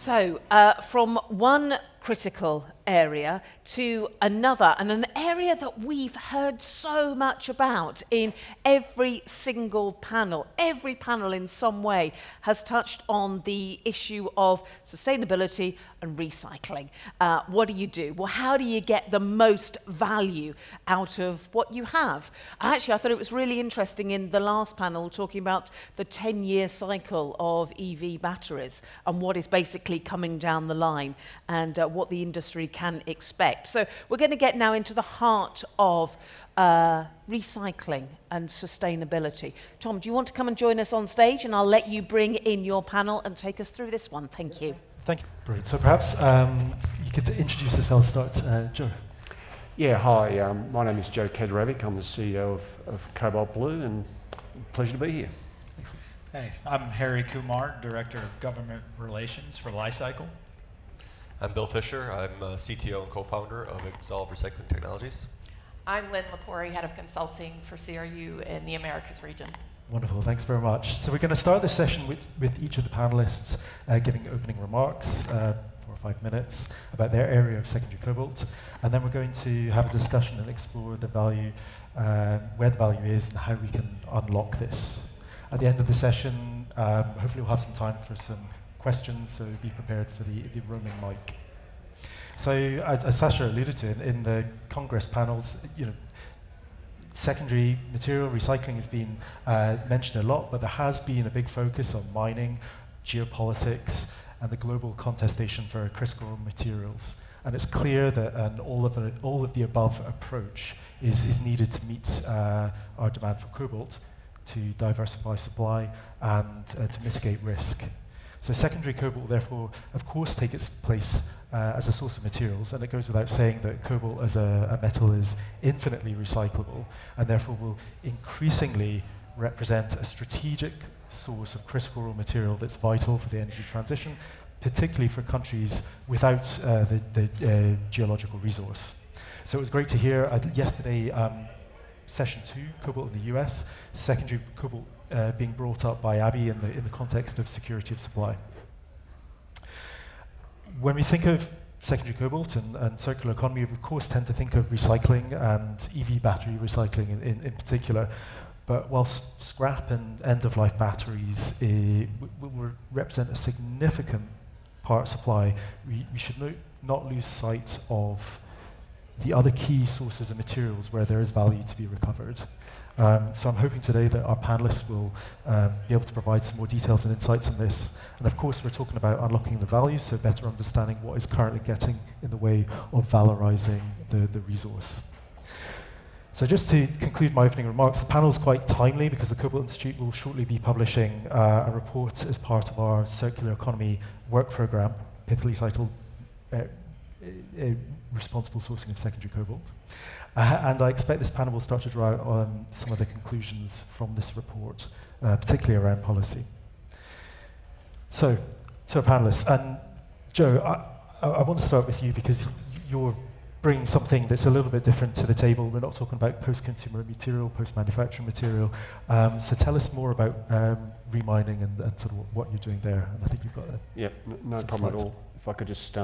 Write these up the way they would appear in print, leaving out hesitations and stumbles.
So, from one critical area to another, and an area that we've heard so much about in every single panel. Every panel in some way has touched on the issue of sustainability and recycling. What do you do? Well, how do you get the most value out of what you have? Actually, I thought it was really interesting in the last panel talking about the 10-year cycle of EV batteries and what is basically coming down the line and what the industry can expect. So we're going to get now into the heart of recycling and sustainability. Tom, do you want to come and join us on stage, and I'll let you bring in your panel and take us through this one. Thank you. Thank you. Brilliant. So perhaps you could introduce yourself, start, Joe. Yeah, hi, my name is Joe Kaderavek. I'm the CEO of Cobalt Blue, and pleasure to be here. Hey, I'm Harry Kumar, Director of Government Relations for Li-Cycle. I'm Bill Fisher. I'm CTO and co-founder of Exsolve Recycling Technologies. I'm Lynn Lupori, Head of Consulting for CRU in the Americas region. Wonderful, thanks very much. So we're going to start this session with each of the panelists giving opening remarks, 4 or 5 minutes, about their area of secondary cobalt. And then we're going to have a discussion and explore the value, where the value is and how we can unlock this. At the end of the session, hopefully we'll have some time for some questions, so be prepared for the roaming mic. So, as Sasha alluded to, in the Congress panels, secondary material recycling has been mentioned a lot, but there has been a big focus on mining, geopolitics, and the global contestation for critical materials. And it's clear that all of the above approach is needed to meet our demand for cobalt, to diversify supply, and to mitigate risk. So secondary cobalt, therefore, of course, take its place as a source of materials, and it goes without saying that cobalt as a metal is infinitely recyclable, and therefore will increasingly represent a strategic source of critical raw material that's vital for the energy transition, particularly for countries without the geological resource. So it was great to hear yesterday, Session 2, Cobalt in the US, secondary cobalt being brought up by Abby in the context of security of supply. When we think of secondary cobalt and circular economy, we of course tend to think of recycling and EV battery recycling in particular. But whilst scrap and end-of-life batteries will represent a significant part supply, we should not lose sight of the other key sources of materials where there is value to be recovered. So I'm hoping today that our panelists will be able to provide some more details and insights on this. And of course, we're talking about unlocking the value, so better understanding what is currently getting in the way of valorizing the resource. So just to conclude my opening remarks, the panel is quite timely because the Cobalt Institute will shortly be publishing a report as part of our circular economy work program, pithily titled Responsible Sourcing of Secondary Cobalt. And I expect this panel will start to draw out some of the conclusions from this report, particularly around policy. So, to our panelists, and Joe, I want to start with you because you're bringing something that's a little bit different to the table. We're not talking about post-consumer material, post-manufacturing material. So tell us more about remining and sort of what you're doing there. And I think you've got a Yes, no problem at all. If I could just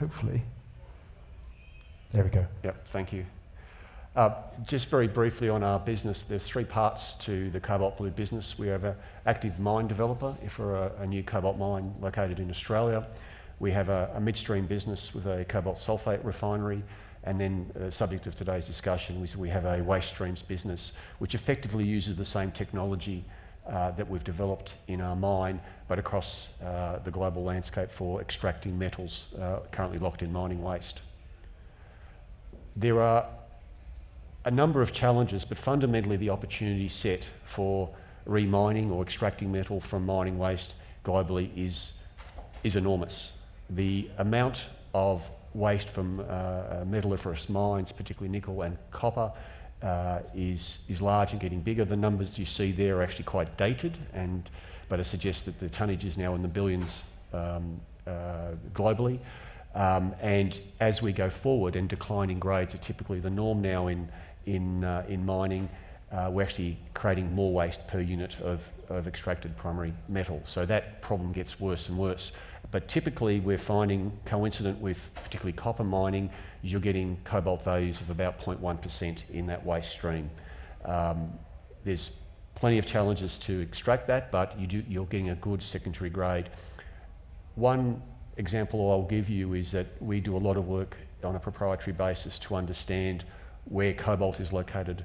hopefully. There we go. Yep, thank you. Just very briefly on our business, there's 3 parts to the Cobalt Blue business. We have an active mine developer for a new cobalt mine located in Australia. We have a midstream business with a cobalt sulfate refinery, and then subject of today's discussion, we have a waste streams business, which effectively uses the same technology that we've developed in our mine, but across the global landscape for extracting metals currently locked in mining waste. There are a number of challenges, but fundamentally the opportunity set for remining or extracting metal from mining waste globally is enormous. The amount of waste from metalliferous mines, particularly nickel and copper, is large and getting bigger. The numbers you see there are actually quite dated, but it suggests that the tonnage is now in the billions globally. And as we go forward, and declining grades are typically the norm now in mining, we're actually creating more waste per unit of extracted primary metal. So that problem gets worse and worse. But typically we're finding, coincident with particularly copper mining, is you're getting cobalt values of about 0.1% in that waste stream. There's plenty of challenges to extract that, but you're getting a good secondary grade. One example I'll give you is that we do a lot of work on a proprietary basis to understand where cobalt is located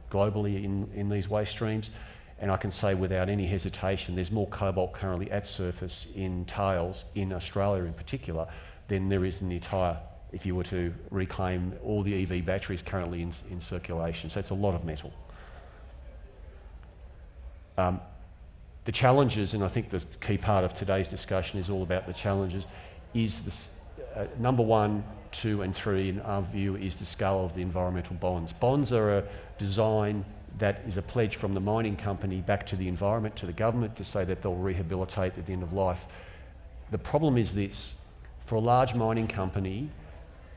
globally in these waste streams. And I can say without any hesitation, there's more cobalt currently at surface in tails, in Australia in particular, than there is in the entire, if you were to reclaim all the EV batteries currently in circulation. So it's a lot of metal. The challenges, and I think the key part of today's discussion is all about the challenges, is this, number 1, 2 and 3 in our view is the scale of the environmental bonds. Bonds are a design that is a pledge from the mining company back to the environment, to the government, to say that they'll rehabilitate at the end of life. The problem is this: for a large mining company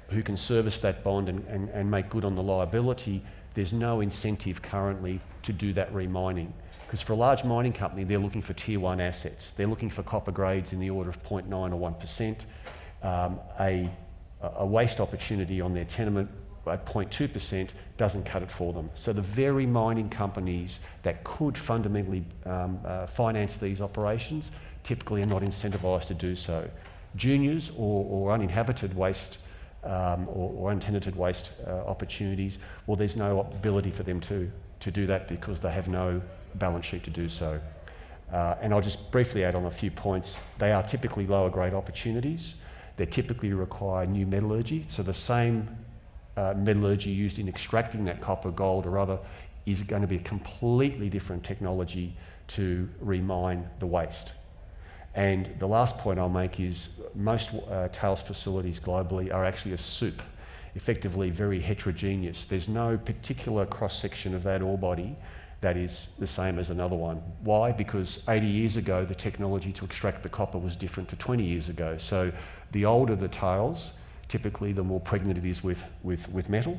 who can service that bond and make good on the liability, there's no incentive currently to do that remining. Because for a large mining company, they're looking for tier 1 assets. They're looking for copper grades in the order of 0.9 or 1%. A waste opportunity on their tenement at 0.2% doesn't cut it for them. So the very mining companies that could fundamentally finance these operations typically are not incentivised to do so. Juniors or uninhabited waste or untenanted waste opportunities, well, there's no ability for them to do that because they have no balance sheet to do so. And I'll just briefly add on a few points. They are typically lower grade opportunities. They typically require new metallurgy. So the same metallurgy used in extracting that copper, gold or other is going to be a completely different technology to remine the waste. And the last point I'll make is most tails facilities globally are actually a soup, effectively very heterogeneous. There's no particular cross-section of that ore body that is the same as another one. Why? Because 80 years ago, the technology to extract the copper was different to 20 years ago. So the older the tails, typically the more pregnant it is with metal.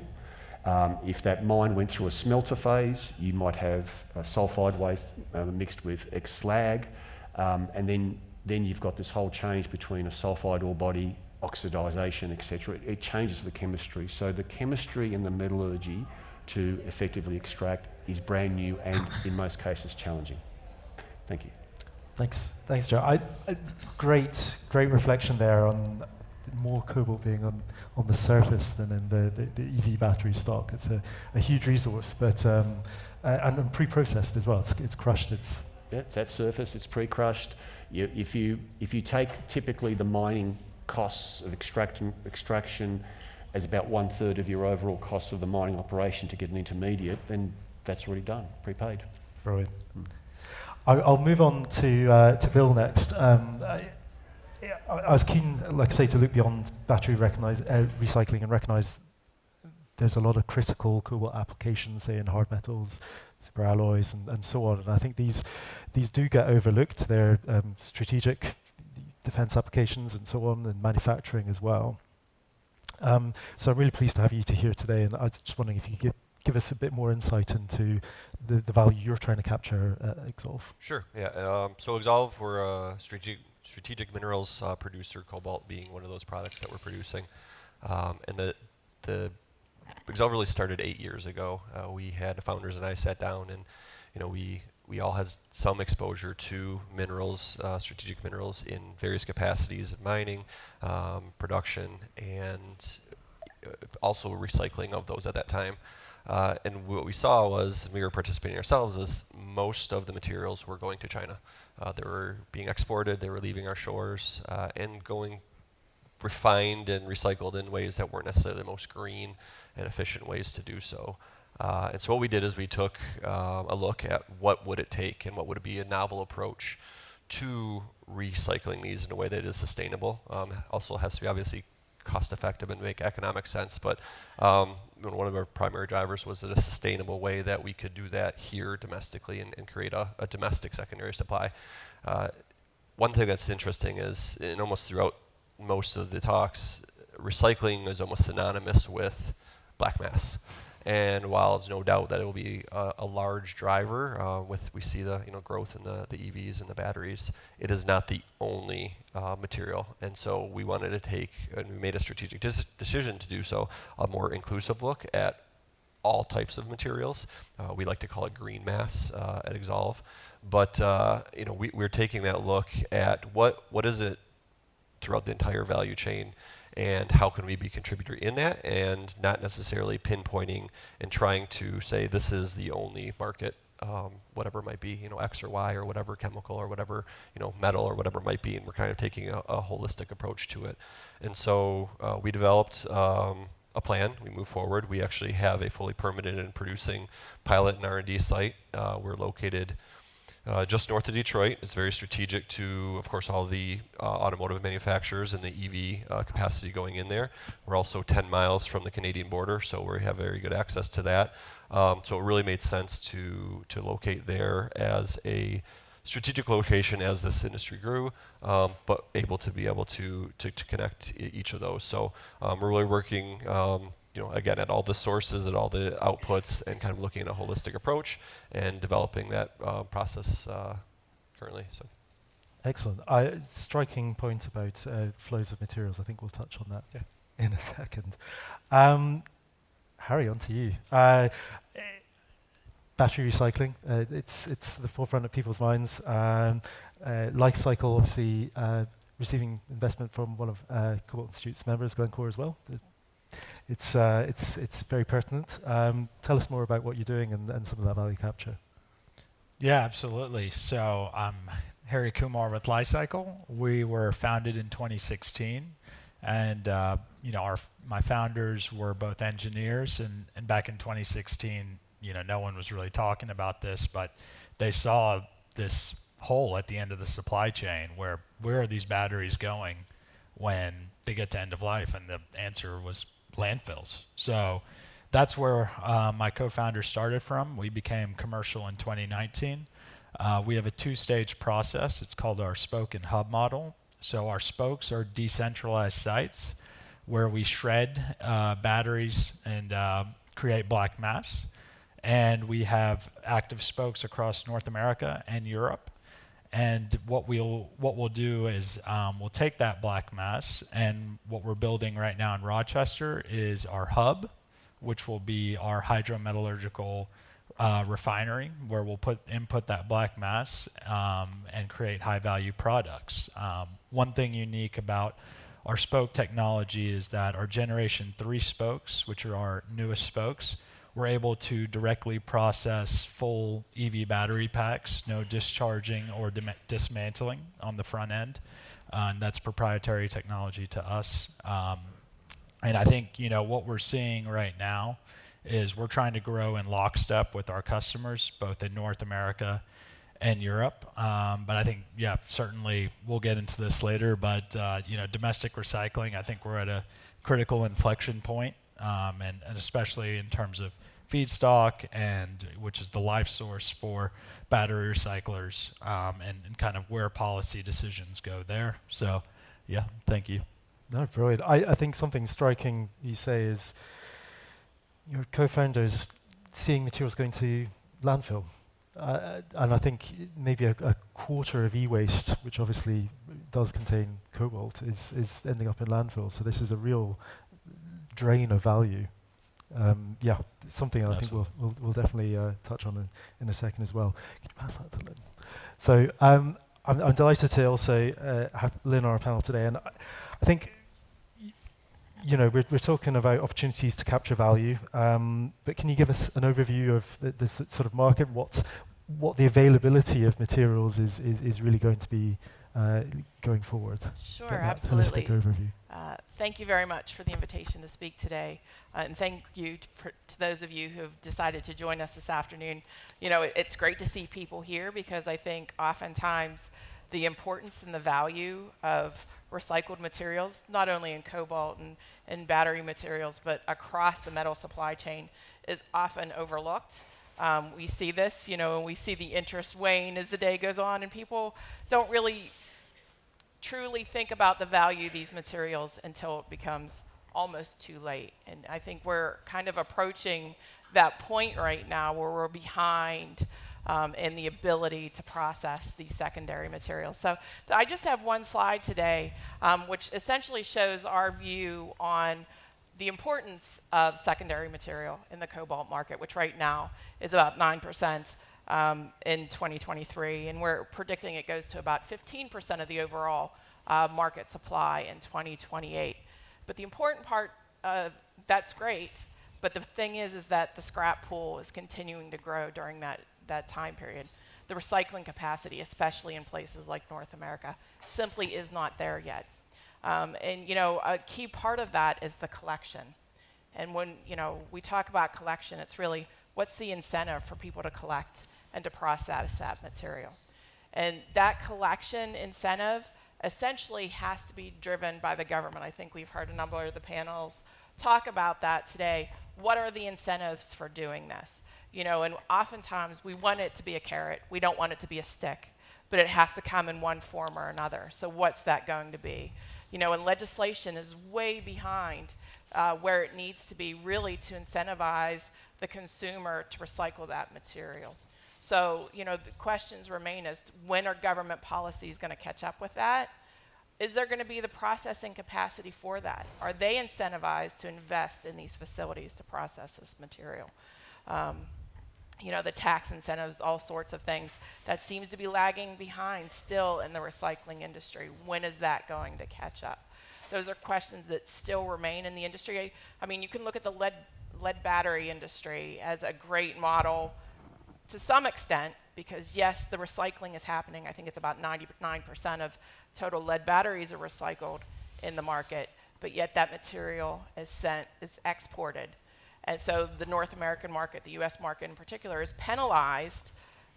If that mine went through a smelter phase, you might have sulfide waste mixed with ex-slag, and then you've got this whole change between a sulfide ore body, oxidisation, etc. It changes the chemistry. So the chemistry and the metallurgy to effectively extract is brand new and in most cases challenging. Thank you. Thanks, Joe. Great reflection there on more cobalt being on the surface than in the EV battery stock. It's a huge resource, but and pre-processed as well. It's crushed. It's at surface. It's pre-crushed. If you take typically the mining costs of extraction as about 1/3 of your overall cost of the mining operation to get an intermediate, then that's already done, prepaid. Brilliant. I'll move on to Bill next. I was keen, like I say, to look beyond battery recycling and recognise there's a lot of critical cobalt applications, say in hard metals, superalloys, and so on. And I think these do get overlooked. They're strategic defence applications and so on, and manufacturing as well. So I'm really pleased to have you here today, and I was just wondering if you could give us a bit more insight into the value you're trying to capture at Exsolve. Sure, yeah. So Exsolve, we're a strategic minerals producer, cobalt being one of those products that we're producing. And the Exsolve really started 8 years ago. We had the founders and I sat down, and we all had some exposure to minerals, strategic minerals in various capacities, mining, production, and also recycling of those at that time. And what we saw was, and we were participating ourselves, is most of the materials were going to China. They were being exported, they were leaving our shores, and going refined and recycled in ways that weren't necessarily the most green and efficient ways to do so. And so what we did is we took a look at what would it take and what would be a novel approach to recycling these in a way that is sustainable. Also has to be obviously cost effective and make economic sense, but one of our primary drivers was a sustainable way that we could do that here domestically and create a domestic secondary supply. One thing that's interesting is, and almost throughout most of the talks, recycling is almost synonymous with black mass. And while it's no doubt that it will be a large driver, we see the growth in the EVs and the batteries, it is not the only material. And so we wanted to take, and we made a strategic decision to do so, a more inclusive look at all types of materials. We like to call it green mass at Exsolve. But we're taking that look at what is it throughout the entire value chain, and how can we be a contributor in that, and not necessarily pinpointing and trying to say this is the only market, whatever it might be, X or Y or whatever chemical or whatever, metal or whatever it might be, and we're kind of taking a holistic approach to it. And so we developed a plan. We move forward. We actually have a fully permitted and producing pilot and R&D site. We're located just north of Detroit. It's very strategic to, of course, all the automotive manufacturers and the EV capacity going in there. We're also 10 miles from the Canadian border, so we have very good access to that. So it really made sense to locate there as a strategic location as this industry grew, but able to connect each of those. So we're really working, again, at all the sources, at all the outputs, and kind of looking at a holistic approach and developing that process currently. So, excellent. Striking point about flows of materials. I think we'll touch on that in a second. Harry, on to you. Battery recycling, it's the forefront of people's minds. Life cycle, obviously, receiving investment from one of Cobalt Institute's members, Glencore, as well. It's very pertinent. Tell us more about what you're doing and some of that value capture. Yeah, absolutely. So I'm Harry Kumar with Lifecycle. We were founded in 2016, and my founders were both engineers, and back in 2016, no one was really talking about this, but they saw this hole at the end of the supply chain where are these batteries going when they get to end of life? And the answer was landfills. So that's where my co-founder started from. We became commercial in 2019. We have a two-stage process. It's called our spoke and hub model. So our spokes are decentralized sites where we shred batteries and create black mass. And we have active spokes across North America and Europe. And what we'll do is we'll take that black mass, and what we're building right now in Rochester is our hub, which will be our hydrometallurgical refinery, where we'll input that black mass and create high-value products. One thing unique about our spoke technology is that our Generation 3 spokes, which are our newest spokes, we're able to directly process full EV battery packs, no discharging or dismantling on the front end. And that's proprietary technology to us. And I think, what we're seeing right now is we're trying to grow in lockstep with our customers, both in North America and Europe. But I think, certainly we'll get into this later, but, domestic recycling, I think we're at a critical inflection point, and especially in terms of feedstock, and which is the life source for battery recyclers, and kind of where policy decisions go there. So, thank you. No, brilliant. I think something striking you say is your co-founders seeing materials going to landfill. And I think maybe a quarter of e-waste, which obviously does contain cobalt, is ending up in landfill. So this is a real drain of value. Something I think we'll definitely touch on in a second as well. Can you pass that to Lynn? So I'm delighted to also have Lynn on our panel today, and I think we're talking about opportunities to capture value, but can you give us an overview of this sort of market? What the availability of materials is really going to be going forward? Sure, that absolutely. Holistic overview. Thank you very much for the invitation to speak today. And thank you to those of you who have decided to join us this afternoon. It's great to see people here, because I think oftentimes the importance and the value of recycled materials, not only in cobalt and battery materials, but across the metal supply chain, is often overlooked. We see this, and we see the interest wane as the day goes on, and people don't really truly think about the value of these materials until it becomes almost too late. And I think we're kind of approaching that point right now where we're behind in the ability to process these secondary materials. So I just have one slide today, which essentially shows our view on the importance of secondary material in the cobalt market, which right now is about 9% in 2023, and we're predicting it goes to about 15% of the overall market supply in 2028. But the important part, that's great, but the thing is that the scrap pool is continuing to grow during that time period. The recycling capacity, especially in places like North America, simply is not there yet. And a key part of that is the collection. And when we talk about collection, it's really what's the incentive for people to collect and to process that material. And that collection incentive essentially has to be driven by the government. I think we've heard a number of the panels talk about that today. What are the incentives for doing this? And oftentimes we want it to be a carrot. We don't want it to be a stick, but it has to come in one form or another. So what's that going to be? And legislation is way behind where it needs to be really to incentivize the consumer to recycle that material. So, the questions remain as to when are government policies going to catch up with that? Is there going to be the processing capacity for that? Are they incentivized to invest in these facilities to process this material? The tax incentives, all sorts of things. That seems to be lagging behind still in the recycling industry. When is that going to catch up? Those are questions that still remain in the industry. I mean, you can look at the lead battery industry as a great model to some extent, because yes, the recycling is happening. I think it's about 99% of total lead batteries are recycled in the market, but yet that material is exported. And so the North American market, the US market in particular, is penalized.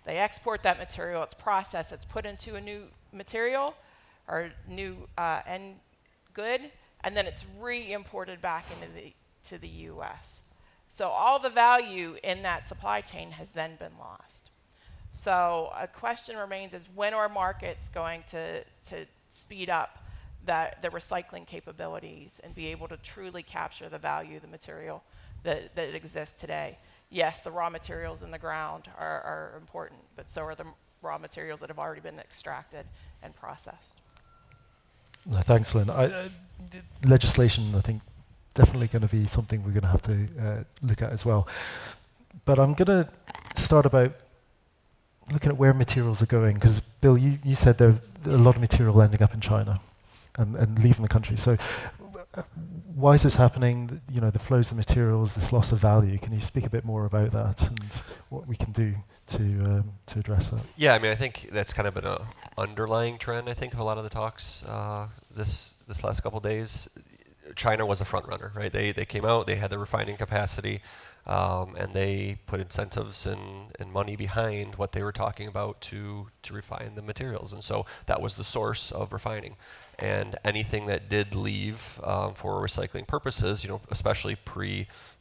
They export that material, it's processed, it's put into a new material or new end good, and then it's re-imported back into the US. So all the value in that supply chain has then been lost. So a question remains is when are markets going to speed up the recycling capabilities and be able to truly capture the value of the material that exists today? Yes, the raw materials in the ground are important, but so are the raw materials that have already been extracted and processed. No, thanks, Lynn. Legislation, I think, definitely going to be something we're going to have to look at as well. But I'm going to start about looking at where materials are going, because Bill, you said there are a lot of material ending up in China and leaving the country. So why is this happening? The flows of materials, this loss of value. Can you speak a bit more about that and what we can do to address that? Yeah, I mean, I think that's kind of been an underlying trend, I think, of a lot of the talks this last couple of days. China was a front runner, right? They came out, they had the refining capacity, and they put incentives and money behind what they were talking about to refine the materials. And so that was the source of refining. And anything that did leave for recycling purposes, especially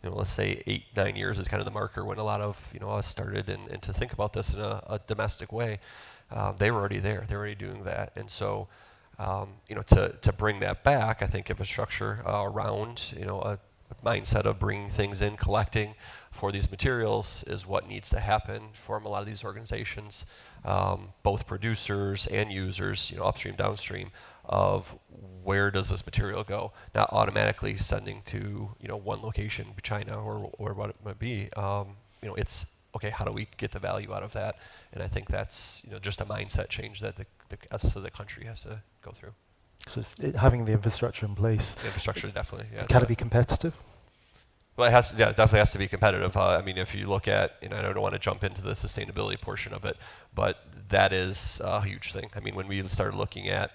let's say 8-9 years is kind of the marker when a lot of us started and to think about this in a domestic way. They were already there. They're already doing that. And so to bring that back, I think infrastructure around a mindset of bringing things in, collecting for these materials is what needs to happen from a lot of these organizations, both producers and users, upstream, downstream, of where does this material go? Not automatically sending to one location, China or what it might be. It's okay. How do we get the value out of that? And I think that's just a mindset change that us as a country has to go through. So having the infrastructure in place. The infrastructure definitely. Yeah. Can it be competitive? Well, it definitely has to be competitive. I mean, if you look at, I don't want to jump into the sustainability portion of it, but that is a huge thing. I mean, when we started looking at,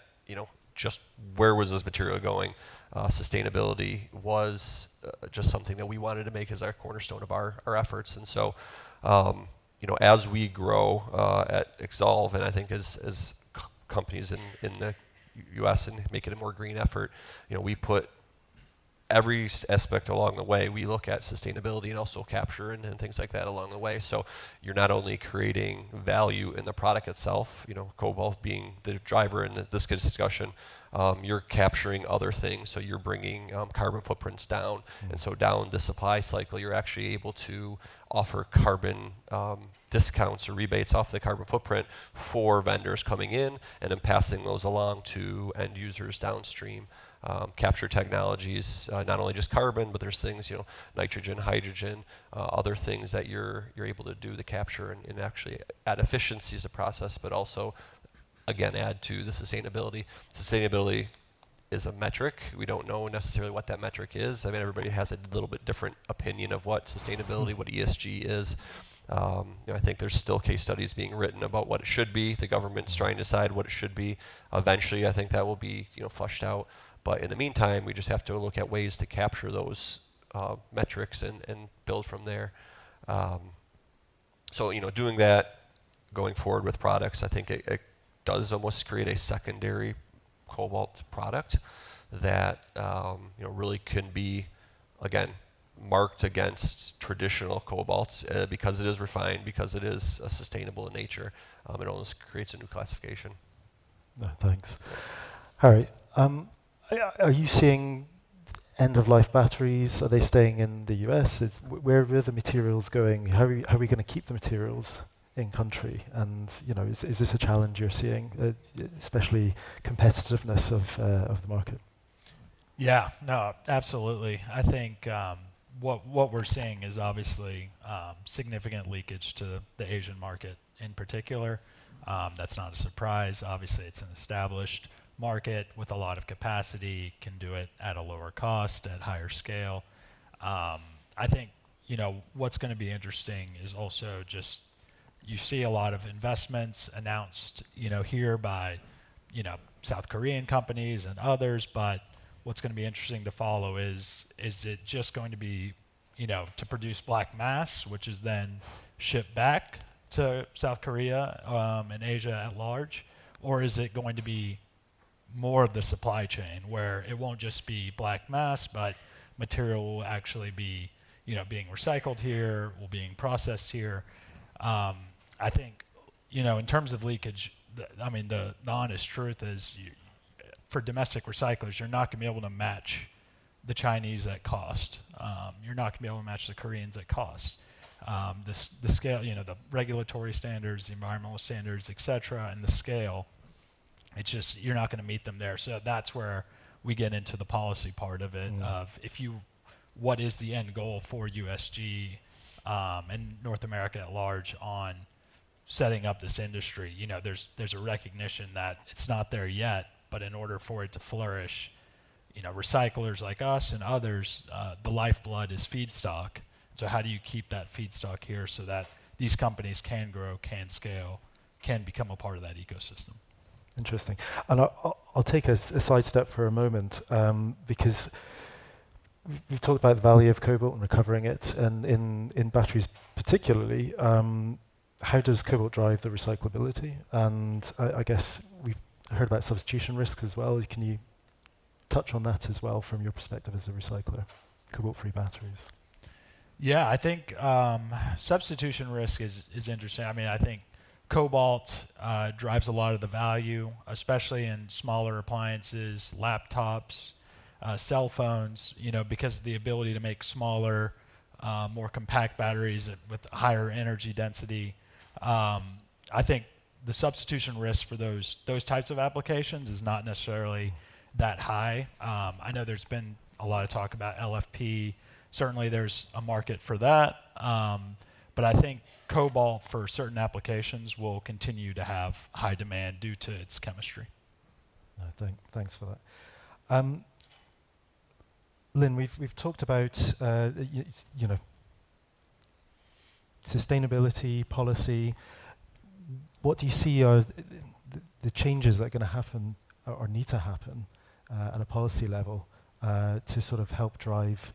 just where was this material going, sustainability was just something that we wanted to make as our cornerstone of our efforts. And so, as we grow at Exsolve, and I think as companies in the U.S. and make it a more green effort, we put every aspect along the way, we look at sustainability and also capture and things like that along the way. So you're not only creating value in the product itself, Cobalt being the driver in this discussion, you're capturing other things. So you're bringing carbon footprints down. And so down the supply cycle, you're actually able to offer carbon discounts or rebates off the carbon footprint for vendors coming in and then passing those along to end users downstream. Capture technologies, not only just carbon, but there's things, nitrogen, hydrogen, other things that you're able to do the capture and actually add efficiencies to process, but also, again, add to the sustainability. Sustainability is a metric. We don't know necessarily what that metric is. I mean, everybody has a little bit different opinion of what sustainability, what ESG is. I think there's still case studies being written about what it should be. The government's trying to decide what it should be. Eventually, I think that will be, flushed out. But in the meantime, we just have to look at ways to capture those metrics and build from there. So, doing that, going forward with products, I think it does almost create a secondary Cobalt product that really can be, again, marked against traditional cobalts because it is refined, because it is sustainable in nature. It almost creates a new classification. No, thanks. Harry, are you seeing end-of-life batteries? Are they staying in the US? Where are the materials going? How are we going to keep the materials in country? And is this a challenge you're seeing, especially competitiveness of the market? Yeah, no, absolutely. I think what we're seeing is obviously significant leakage to the Asian market in particular. That's not a surprise. Obviously, it's an established market with a lot of capacity, can do it at a lower cost, at higher scale. I think, what's going to be interesting is also just you see a lot of investments announced, here by, South Korean companies and others, but what's going to be interesting to follow is it just going to be, to produce black mass, which is then shipped back to South Korea and Asia at large, or is it going to be more of the supply chain where it won't just be black mass, but material will actually be, being recycled here, will being processed here. I think, in terms of leakage, the honest truth is for domestic recyclers, you're not going to be able to match the Chinese at cost. You're not going to be able to match the Koreans at cost. The scale, the regulatory standards, the environmental standards, et cetera, and the scale, it's just, you're not going to meet them there. So that's where we get into the policy part of it, of what is the end goal for USG and North America at large on setting up this industry. There's a recognition that it's not there yet, but in order for it to flourish, recyclers like us and others, the lifeblood is feedstock. So how do you keep that feedstock here so that these companies can grow, can scale, can become a part of that ecosystem? Interesting. And I'll take a sidestep for a moment because we've talked about the value of cobalt and recovering it, and in batteries particularly, how does cobalt drive the recyclability? And I guess we've heard about substitution risks as well. Can you touch on that as well from your perspective as a recycler, cobalt-free batteries? Yeah, I think substitution risk is interesting. I think cobalt drives a lot of the value, especially in smaller appliances, laptops, cell phones, because of the ability to make smaller, more compact batteries with higher energy density. I think the substitution risk for those types of applications is not necessarily that high. I know there's been a lot of talk about LFP. Certainly there's a market for that. But I think cobalt for certain applications will continue to have high demand due to its chemistry. Thanks for that. Lynn, we've talked about sustainability policy. What do you see are the changes that are going to happen or need to happen at a policy level to sort of help drive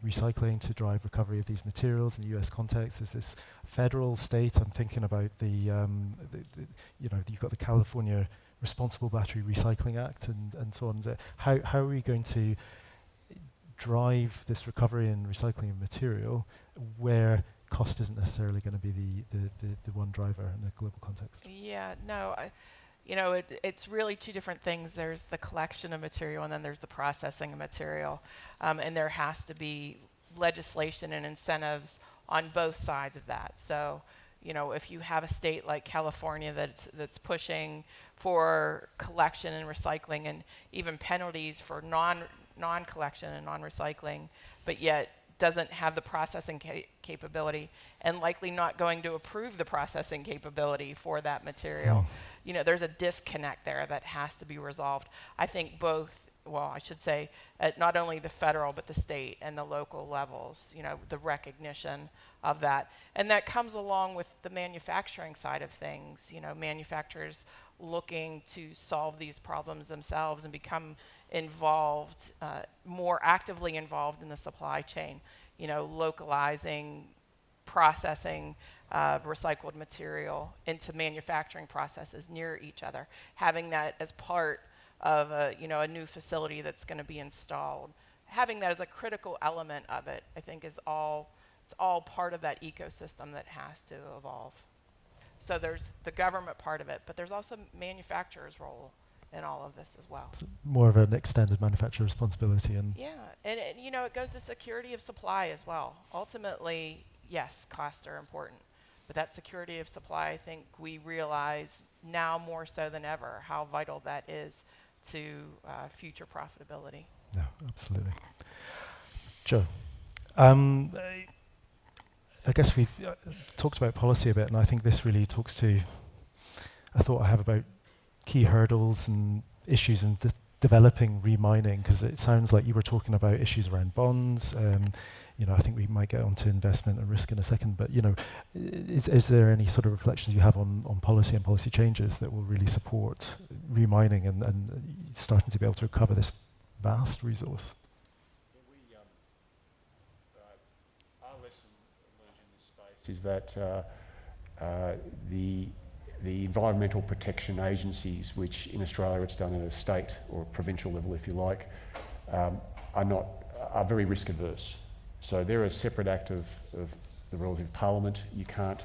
recycling, to drive recovery of these materials in the US context? Is this federal, state? I'm thinking about you've got the California Responsible Battery Recycling Act and so on. How are we going to drive this recovery and recycling of material where cost isn't necessarily going to be the one driver in a global context? Yeah, no, it's really two different things. There's the collection of material, and then there's the processing of material. And there has to be legislation and incentives on both sides of that. So, if you have a state like California that's pushing for collection and recycling, and even penalties for non-collection and non-recycling, but yet doesn't have the processing capability, and likely not going to approve the processing capability for that material. There's a disconnect there that has to be resolved. I think I should say at not only the federal but the state and the local levels, the recognition of that. And that comes along with the manufacturing side of things, manufacturers looking to solve these problems themselves and become involved, more actively involved in the supply chain, localizing, processing recycled material into manufacturing processes near each other, having that as part of a new facility that's going to be installed. Having that as a critical element of it, I think it's all part of that ecosystem that has to evolve. So there's the government part of it, but there's also manufacturers' role in all of this as well. So more of an extended manufacturer responsibility. And it goes to security of supply as well. Ultimately, yes, costs are important, but that security of supply, I think we realize now more so than ever how vital that is to future profitability. No, absolutely. Joe, I guess we've talked about policy a bit, and I think this really talks to a thought I have about key hurdles and issues in developing remining, because it sounds like you were talking about issues around bonds. I think we might get onto investment and risk in a second, but is there any sort of reflections you have on policy and policy changes that will really support remining and starting to be able to recover this vast resource? Our lesson learned in this space is that the environmental protection agencies, which in Australia it's done at a state or provincial level, if you like, are very risk adverse. So they're a separate act of the relative parliament. You can't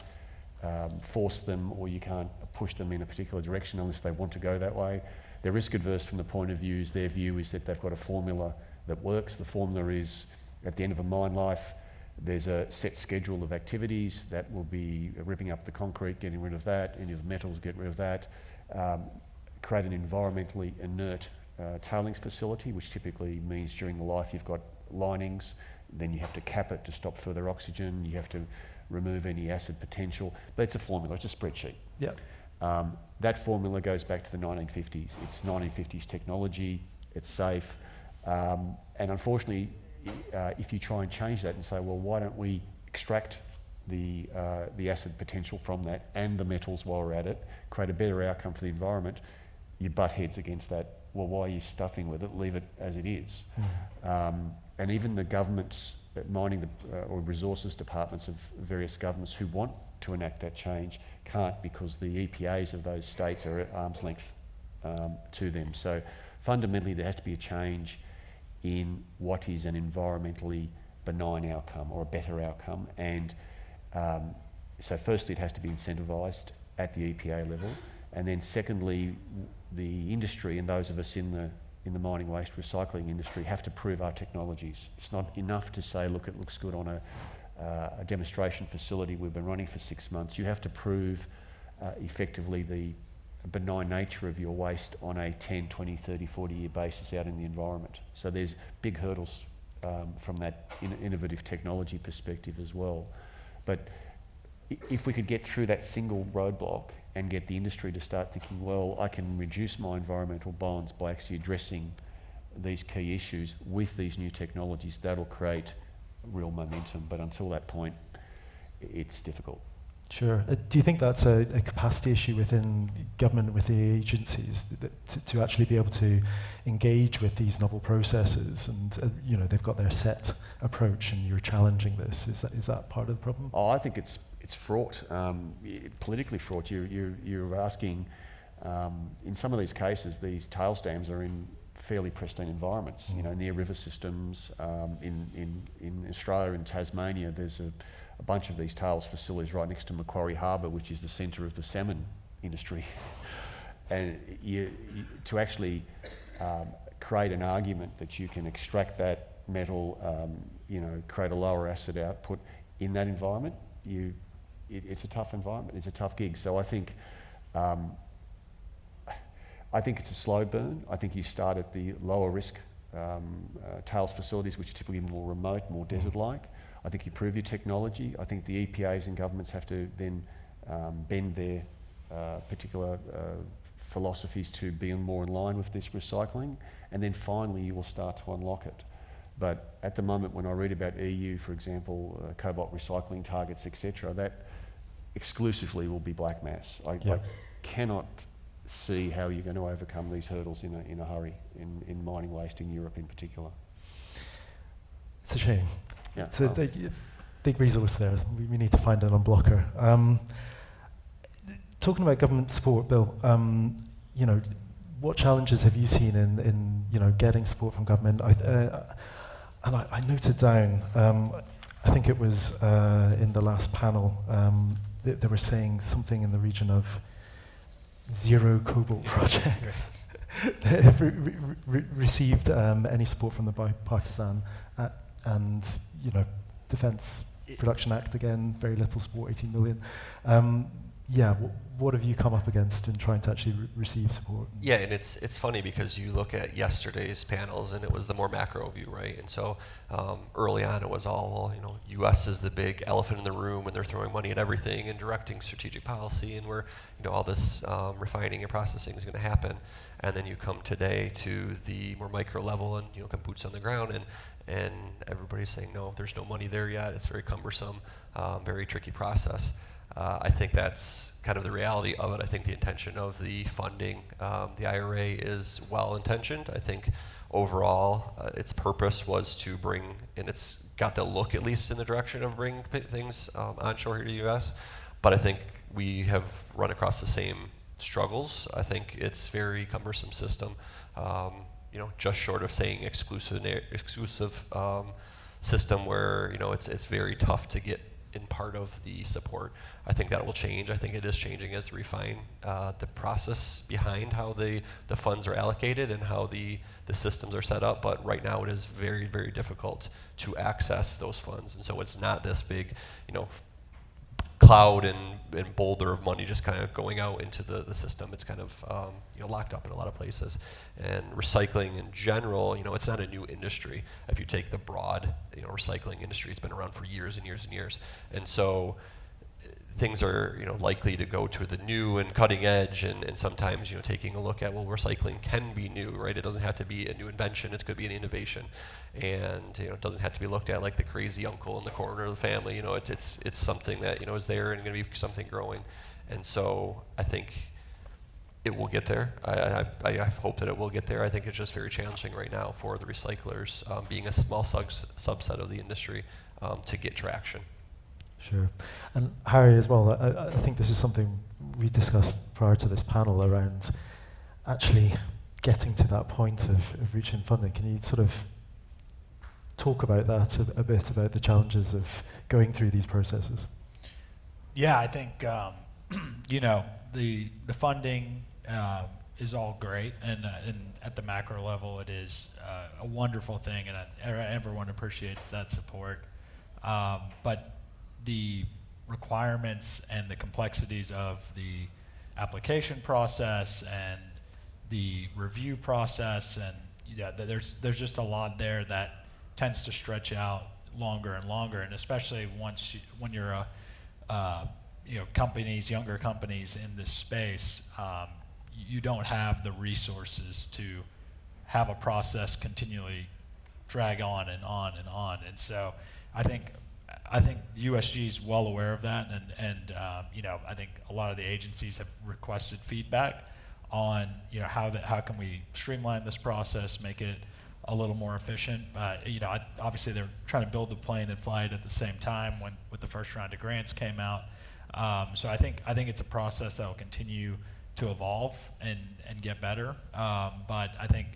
force them, or you can't push them in a particular direction unless they want to go that way. They're risk adverse from the point of view, their view is that they've got a formula that works. The formula is at the end of a mine life, there's a set schedule of activities that will be ripping up the concrete, getting rid of that, any of the metals, get rid of that, create an environmentally inert tailings facility, which typically means during the life you've got linings, then you have to cap it to stop further oxygen, you have to remove any acid potential, but it's a formula, it's a spreadsheet. Yeah. That formula goes back to the 1950s. It's 1950s technology, it's safe, and unfortunately, if you try and change that and say, well, why don't we extract the acid potential from that and the metals while we're at it, create a better outcome for the environment, you butt heads against that. Well, why are you stuffing with it? Leave it as it is. And even the governments, mining or resources departments of various governments who want to enact that change can't, because the EPAs of those states are at arm's length to them. So fundamentally there has to be a change in what is an environmentally benign outcome or a better outcome. And so firstly it has to be incentivised at the EPA level, and then secondly the industry and those of us in the mining waste recycling industry have to prove our technologies. It's not enough to say, look, it looks good on a demonstration facility we've been running for 6 months. You have to prove effectively the benign nature of your waste on a 10, 20, 30, 40-year basis out in the environment. So there's big hurdles from that innovative technology perspective as well. But if we could get through that single roadblock and get the industry to start thinking, well, I can reduce my environmental bonds by actually addressing these key issues with these new technologies, that'll create real momentum. But until that point, it's difficult. Sure. Do you think that's a capacity issue within government, with the agencies, to actually be able to engage with these novel processes? And they've got their set approach, and you're challenging this. Is that part of the problem? Oh, I think it's fraught, politically fraught. You're asking, in some of these cases, these tails dams are in fairly pristine environments, near river systems. In Australia, in Tasmania, there's a bunch of these tails facilities right next to Macquarie Harbour, which is the centre of the salmon industry. And to actually create an argument that you can extract that metal, create a lower acid output in that environment, it's a tough environment. It's a tough gig. So I think it's a slow burn. I think you start at the lower risk tails facilities, which are typically more remote, more desert-like. I think you prove your technology. I think the EPAs and governments have to then bend their particular philosophies to be more in line with this recycling, and then finally you will start to unlock it. But at the moment, when I read about EU, for example, cobalt recycling targets, etc., that exclusively will be black mass. I cannot see how you're going to overcome these hurdles in a hurry in mining waste in Europe in particular. It's a shame. Yeah. It's a big resource there. We need to find an unblocker. Talking about government support, Bill, what challenges have you seen in getting support from government? I noted down, I think it was in the last panel, they were saying something in the region of 0 cobalt projects that have received any support from the bipartisan and Defence Production Act again, very little support, 18 million. What have you come up against in trying to actually receive support? Yeah, and it's funny because you look at yesterday's panels and it was the more macro view, right? And so early on it was all, U.S. is the big elephant in the room and they're throwing money at everything and directing strategic policy and where, all this refining and processing is going to happen. And then you come today to the more micro level and, come boots on the ground and everybody's saying, no, there's no money there yet. It's very cumbersome, very tricky process. I think that's kind of the reality of it. I think the intention of the funding, the IRA is well-intentioned. I think overall its purpose was to bring, and it's got the look at least in the direction of bringing things onshore here to the U.S., but I think we have run across the same struggles. I think it's very cumbersome system, just short of saying exclusive system where, it's very tough to get in part of the support. I think that will change. I think it is changing as we refine the process behind how the funds are allocated and how the systems are set up. But right now it is very, very difficult to access those funds. And so it's not this big, cloud and boulder of money just kind of going out into the system. It's kind of locked up in a lot of places. And recycling in general, it's not a new industry. If you take the broad, recycling industry, it's been around for years and years and years. And so things are likely to go to the new and cutting edge, and sometimes taking a look at, well, recycling can be new, right? It doesn't have to be a new invention. It could be an innovation, and it doesn't have to be looked at like the crazy uncle in the corner of the family. It's something that is there and going to be something growing, and so I think it will get there. I hope that it will get there. I think it's just very challenging right now for the recyclers, being a small subset of the industry, to get traction. Sure. And Harry as well, I think this is something we discussed prior to this panel around actually getting to that point of reaching funding. Can you sort of talk about that a bit, about the challenges of going through these processes? Yeah, I think, the funding is all great, and at the macro level it is a wonderful thing, and everyone appreciates that support. But the requirements and the complexities of the application process and the review process, and there's just a lot there that tends to stretch out longer and longer, and especially when you're younger companies in this space, you don't have the resources to have a process continually drag on and on and on, and so I think USG is well aware of that, and I think a lot of the agencies have requested feedback on how can we streamline this process, make it a little more efficient. Obviously they're trying to build the plane and fly it at the same time with the first round of grants came out. So I think it's a process that will continue to evolve and get better. But I think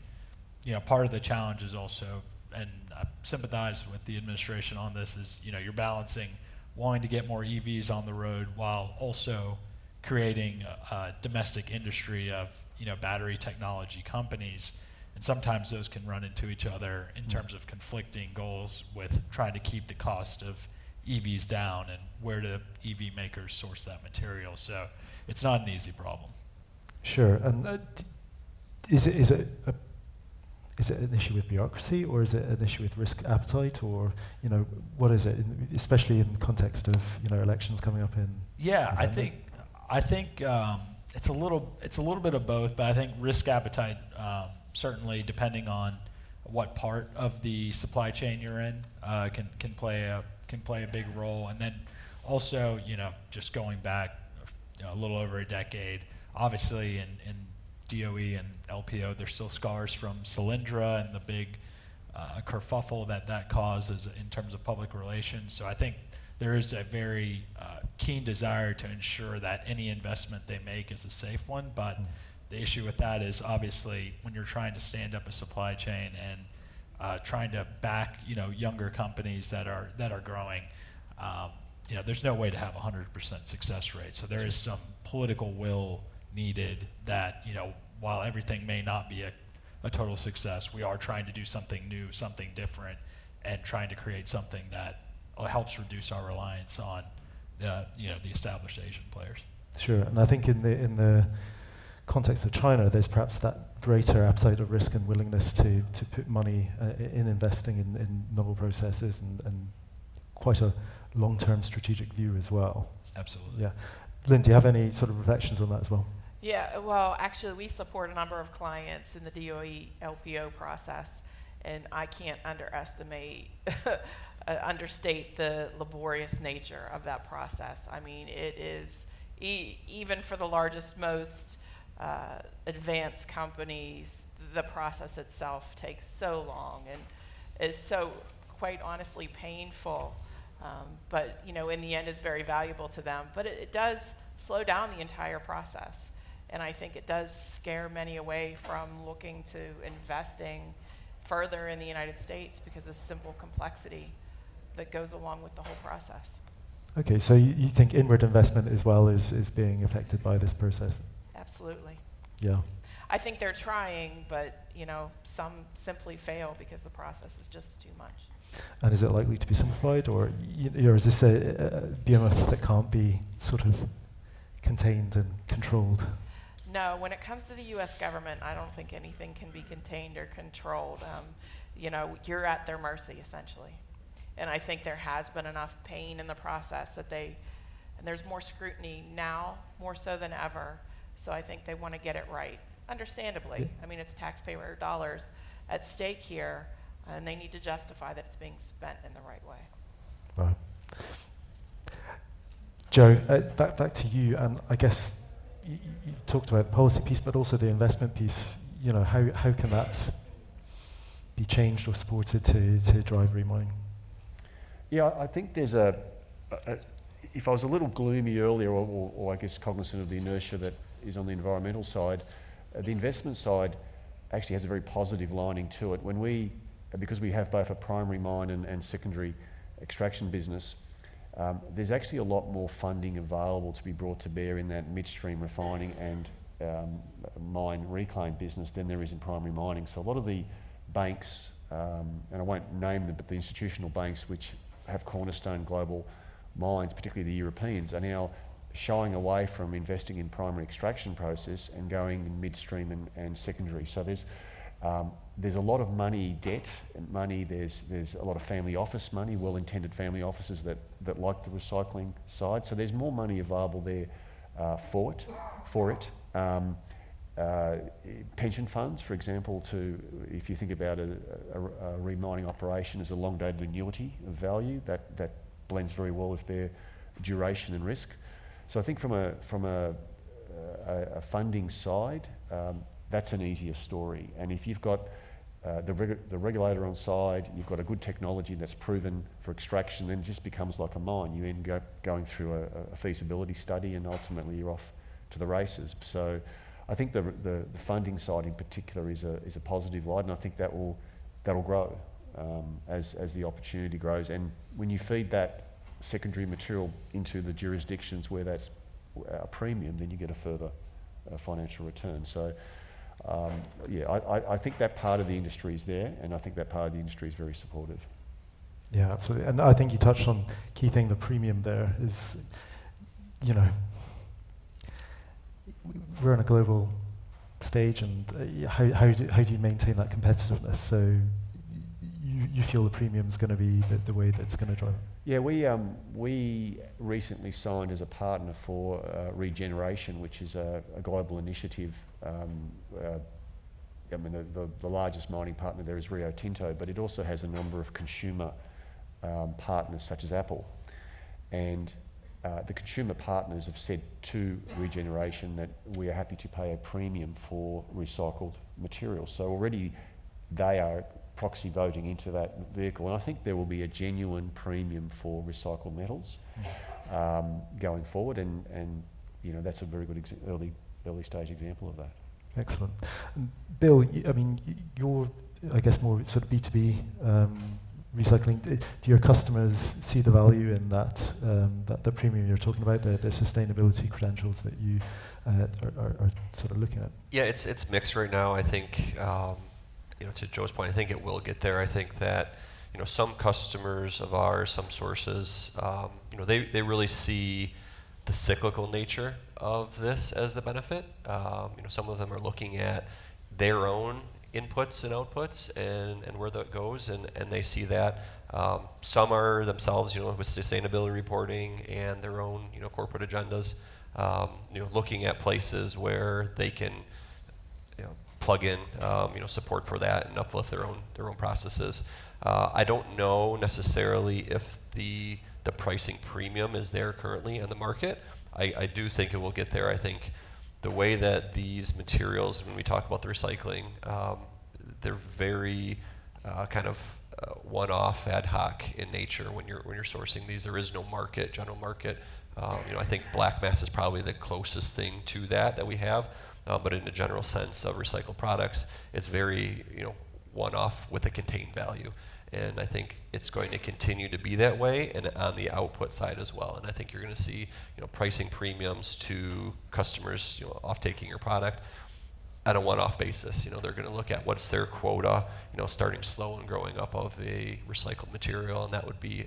part of the challenge is also, and I sympathize with the administration on this, is you're balancing wanting to get more EVs on the road while also creating a domestic industry of battery technology companies, and sometimes those can run into each other in terms of conflicting goals with trying to keep the cost of EVs down and where do EV makers source that material. So it's not an easy problem. Sure. And is it an issue with bureaucracy, or is it an issue with risk appetite, or what is it, especially in the context of elections coming up in? Yeah, November? I think it's a little bit of both, but I think risk appetite certainly, depending on what part of the supply chain you're in, can play a big role. And then also just going back a little over a decade, obviously in DOE and LPO, there's still scars from Solyndra and the big kerfuffle that causes in terms of public relations. So I think there is a very keen desire to ensure that any investment they make is a safe one. But the issue with that is obviously when you're trying to stand up a supply chain and trying to back younger companies that are growing, there's no way to have 100% success rate. So there is some political will needed that, while everything may not be a total success, we are trying to do something new, something different, and trying to create something that helps reduce our reliance on the established Asian players. Sure, and I think in the context of China, there's perhaps that greater appetite of risk and willingness to put money in investing in novel processes and quite a long-term strategic view as well. Absolutely. Yeah. Lynn, do you have any sort of reflections on that as well? Yeah, well, actually, we support a number of clients in the DOE LPO process, and I can't understate the laborious nature of that process. I mean, it is, even for the largest, most advanced companies, the process itself takes so long and is so, quite honestly, painful. But in the end, is very valuable to them. But it does slow down the entire process. And I think it does scare many away from looking to investing further in the United States because of the simple complexity that goes along with the whole process. Okay, so you think inward investment as well is being affected by this process? Absolutely. Yeah. I think they're trying, but some simply fail because the process is just too much. And is it likely to be simplified, or is this a behemoth that can't be sort of contained and controlled? No, when it comes to the U.S. government, I don't think anything can be contained or controlled. You're at their mercy, essentially. And I think there has been enough pain in the process and there's more scrutiny now, more so than ever. So I think they want to get it right, understandably. Yeah. I mean, it's taxpayer dollars at stake here, and they need to justify that it's being spent in the right way. Right. Joe, back to you, and I guess you talked about the policy piece, but also the investment piece. How can that be changed or supported to drive remining? Yeah, I think there's if I was a little gloomy earlier, or I guess cognizant of the inertia that is on the environmental side, the investment side actually has a very positive lining to it. Because we have both a primary mine and secondary extraction business, there's actually a lot more funding available to be brought to bear in that midstream refining and mine reclaim business than there is in primary mining. So a lot of the banks, and I won't name them, but the institutional banks which have cornerstone global mines, particularly the Europeans, are now shying away from investing in primary extraction process and going in midstream and secondary. So there's a lot of debt and money. There's a lot of family office money, well-intended family offices that like the recycling side. So there's more money available there for it. Pension funds, for example, if you think about a remining operation as a long-dated annuity of value, that blends very well with their duration and risk. So I think from a funding side, that's an easier story. And if you've got the regulator on side, you've got a good technology that's proven for extraction, then it just becomes like a mine. You end up going through a feasibility study, and ultimately you're off to the races. So I think the funding side in particular is a positive light, and I think that'll grow as the opportunity grows. And when you feed that secondary material into the jurisdictions where that's a premium, then you get a further financial return. So I think that part of the industry is there, and I think that part of the industry is very supportive. Yeah, absolutely. And I think you touched on key thing, the premium there is, we're on a global stage, and how do you maintain that competitiveness? So you feel the premium is going to be the way that's going to drive it? Yeah, we recently signed as a partner for Regeneration, which is a global initiative. The largest mining partner there is Rio Tinto, but it also has a number of consumer partners such as Apple. And the consumer partners have said to Regeneration that we are happy to pay a premium for recycled materials. So already they are proxy voting into that vehicle, and I think there will be a genuine premium for recycled metals going forward, and that's a very good early stage example of that. Excellent. Bill, you're, I guess, more sort of B2B recycling. Do your customers see the value in that the premium you're talking about, the sustainability credentials that you are sort of looking at? Yeah, it's mixed right now. I think to Joe's point, I think it will get there. I think that some customers of ours, some sources, they really see the cyclical nature of this as the benefit. Some of them are looking at their own inputs and outputs and where that goes, and they see that. Some are themselves, with sustainability reporting and their own, corporate agendas, looking at places where they can, plug in, support for that and uplift their own processes. I don't know necessarily if the pricing premium is there currently in the market. I do think it will get there. I think the way that these materials, when we talk about the recycling, they're very one-off, ad hoc in nature when you're sourcing these. There is no general market. I think black mass is probably the closest thing to that we have. But in a general sense of recycled products, it's very one-off with a contained value. And I think it's going to continue to be that way, and on the output side as well. And I think you're going to see pricing premiums to customers off-taking your product on a one-off basis. They're going to look at what's their quota, starting slow and growing up of a recycled material, and that would be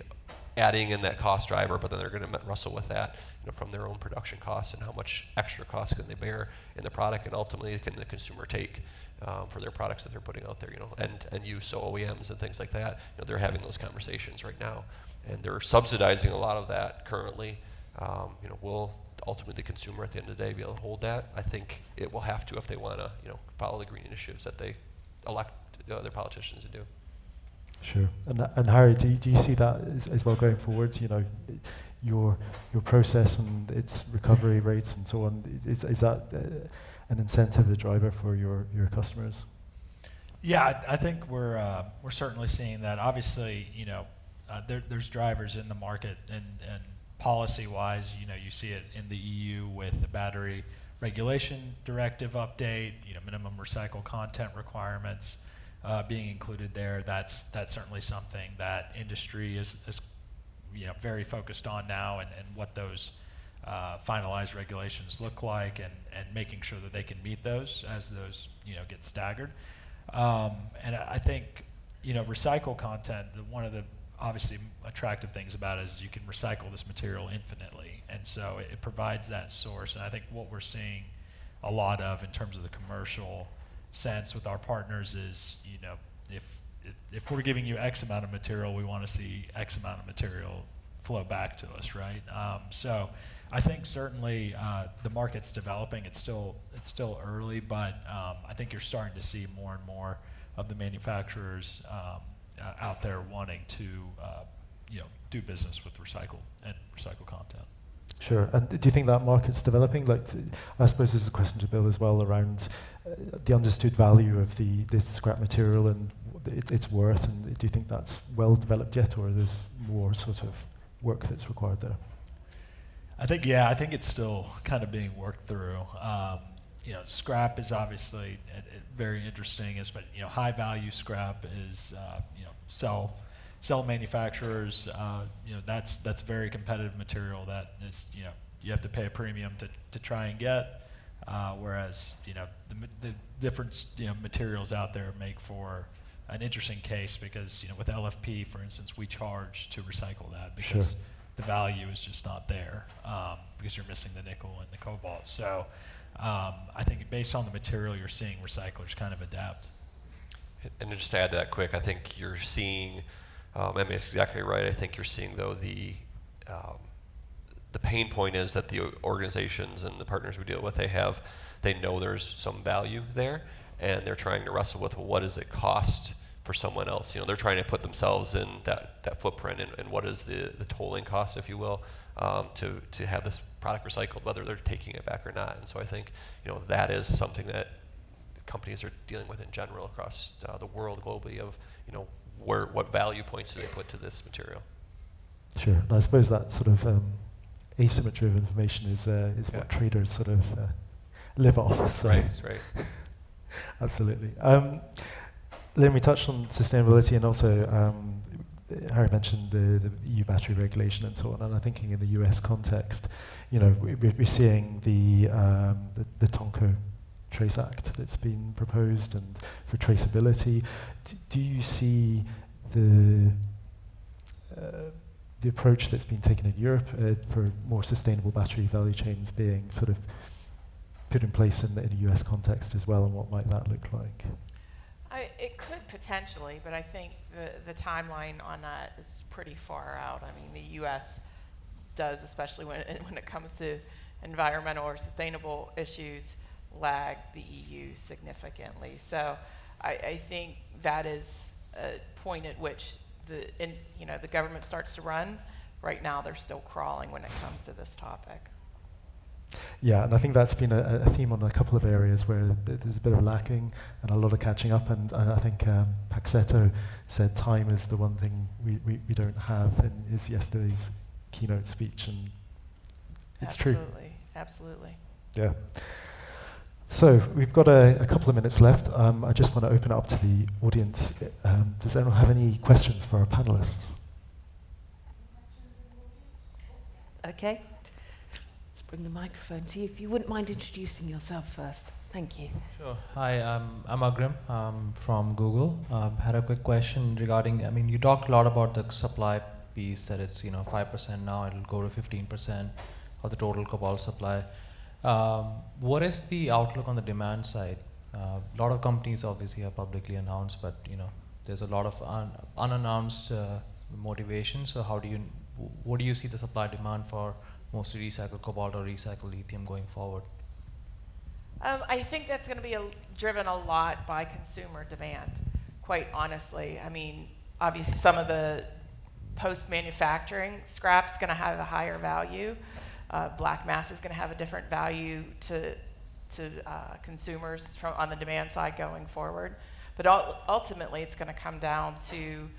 adding in that cost driver, but then they're going to wrestle with that from their own production costs and how much extra cost can they bear in the product, and ultimately can the consumer take for their products that they're putting out there, and use, so OEMs and things like that. They're having those conversations right now, and they're subsidizing a lot of that currently. Will ultimately the consumer at the end of the day be able to hold that? I think it will have to if they want to, follow the green initiatives that they elect their politicians to do. Sure. And Harry, do you see that as well going forwards? Your process and its recovery rates and so on. Is that an incentive, a driver for your customers? Yeah, I think we're certainly seeing that. Obviously, there's drivers in the market, and policy-wise, you see it in the EU with the battery regulation directive update. Minimum recycled content requirements being included there. That's certainly something that industry is very focused on now, and what those finalized regulations look like, and making sure that they can meet those as those get staggered. And I think recycled content, one of the obviously attractive things about it is you can recycle this material infinitely, and so it provides that source. And I think what we're seeing a lot of in terms of the commercial sense with our partners is, if we're giving you X amount of material, we want to see X amount of material flow back to us, right? So I think certainly the market's developing. It's still early, but I think you're starting to see more and more of the manufacturers out there wanting to do business with recycled content. Sure. And do you think that market's developing? I suppose this is a question to Bill as well around the understood value of this scrap material and its worth. And do you think that's well developed yet, or there's more sort of work that's required there? I think it's still kind of being worked through. scrap is obviously very interesting. But high value scrap is cell manufacturers. That's very competitive material that is you have to pay a premium to try and get. Whereas the different materials out there make for an interesting case because with LFP, for instance, we charge to recycle that because the value is just not there because you're missing the nickel and the cobalt. So I think based on the material you're seeing, recyclers kind of adapt. And just to add to that quick, I think you're seeing, it's exactly right. I think you're seeing though the pain point is that the organizations and the partners we deal with, they know there's some value there, and they're trying to wrestle with what does it cost for someone else. They're trying to put themselves in that footprint and what is the tolling cost, if you will, to have this product recycled, whether they're taking it back or not. And so I think that is something that companies are dealing with in general across the world globally of what value points do they put to this material. Sure, and I suppose that sort of asymmetry of information is what traders sort of live off. So. Right. Absolutely. Lynn, we touched on sustainability, and also Harry mentioned the EU battery regulation and so on. And I'm thinking in the US context, we're seeing the Tonko Trace Act that's been proposed, and for traceability. Do you see the approach that's been taken in Europe for more sustainable battery value chains being sort of put in place in the US context as well, and what might that look like? It could potentially, but I think the timeline on that is pretty far out. I mean, the U.S. does, especially when it comes to environmental or sustainable issues, lag the EU significantly. So I think that is a point at which the government starts to run. Right now, they're still crawling when it comes to this topic. Yeah, and I think that's been a theme on a couple of areas where there's a bit of lacking and a lot of catching up. And I think Paxetto said time is the one thing we don't have in his yesterday's keynote speech, and it's true. Absolutely. Yeah. So we've got a couple of minutes left. I just want to open it up to the audience. Does anyone have any questions for our panelists? Okay. Let's bring the microphone to you. If you wouldn't mind introducing yourself first. Thank you. Sure. Hi, I'm Agrim from Google. Had a quick question regarding, you talked a lot about the supply piece, that it's 5% now, it'll go to 15% of the total cobalt supply. What is the outlook on the demand side? A lot of companies obviously have publicly announced, but there's a lot of unannounced motivation. So what do you see the supply demand for mostly recycled cobalt or recycled lithium going forward? I think that's going to be driven a lot by consumer demand, quite honestly. I mean, obviously some of the post-manufacturing scrap is going to have a higher value. Black mass is going to have a different value to consumers on the demand side going forward. But ultimately, it's going to come down to,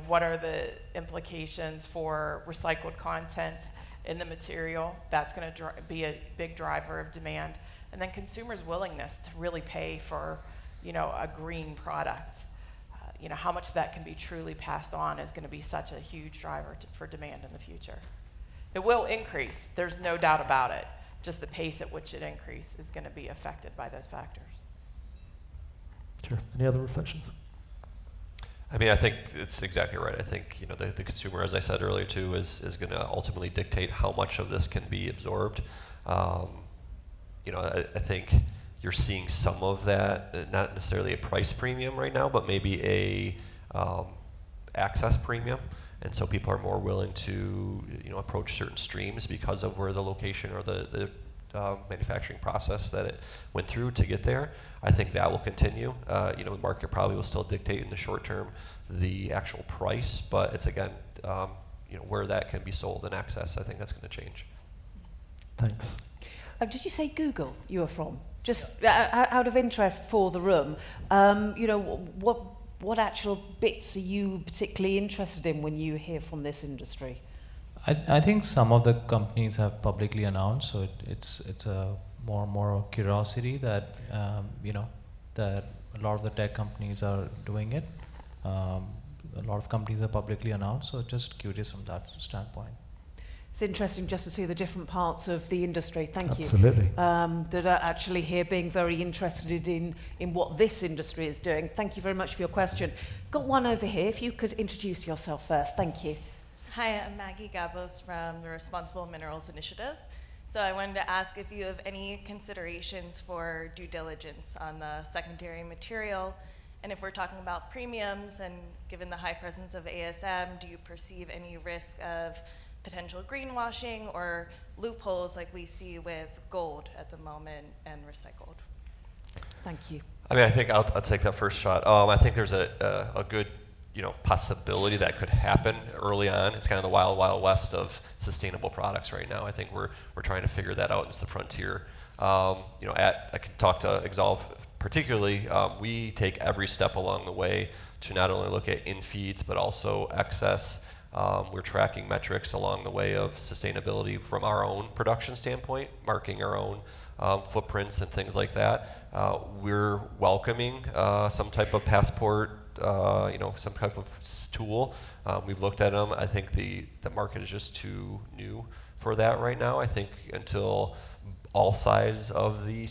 what are the implications for recycled content in the material. That's going to be a big driver of demand. And then consumers' willingness to really pay for, a green product. How much that can be truly passed on is going to be such a huge driver for demand in the future. It will increase, there's no doubt about it. Just the pace at which it increases is going to be affected by those factors. Sure. Any other reflections? I think it's exactly right. I think the consumer, as I said earlier too, is going to ultimately dictate how much of this can be absorbed. I think you're seeing some of that, not necessarily a price premium right now, but maybe a access premium. And so people are more willing to approach certain streams because of where the location or the manufacturing process that it went through to get there. I think that will continue. The market probably will still dictate in the short term the actual price, but it's again, where that can be sold and accessed. I think that's going to change. Thanks. Did you say Google you were from? Just out of interest for the room, what actual bits are you particularly interested in when you hear from this industry? I think some of the companies have publicly announced, so it's a more curiosity that that a lot of the tech companies are doing it. A lot of companies are publicly announced, so just curious from that standpoint. It's interesting just to see the different parts of the industry, thank you. Absolutely. That are actually here being very interested in what this industry is doing. Thank you very much for your question. Got one over here, if you could introduce yourself first, thank you. Hi, I'm Maggie Gabos from the Responsible Minerals Initiative. So I wanted to ask if you have any considerations for due diligence on the secondary material, and if we're talking about premiums, and given the high presence of ASM, do you perceive any risk of potential greenwashing or loopholes like we see with gold at the moment and recycled? Thank you. I mean, I think I'll take that first shot. I think there's a good possibility that could happen early on. It's kind of the wild, wild west of sustainable products right now. I think we're trying to figure that out. It's the frontier. I could talk to Exsolve particularly. We take every step along the way to not only look at in-feeds, but also excess. We're tracking metrics along the way of sustainability from our own production standpoint, marking our own footprints and things like that. We're welcoming some type of passport, some type of tool. We've looked at them. I think the market is just too new for that right now. I think until all sides of the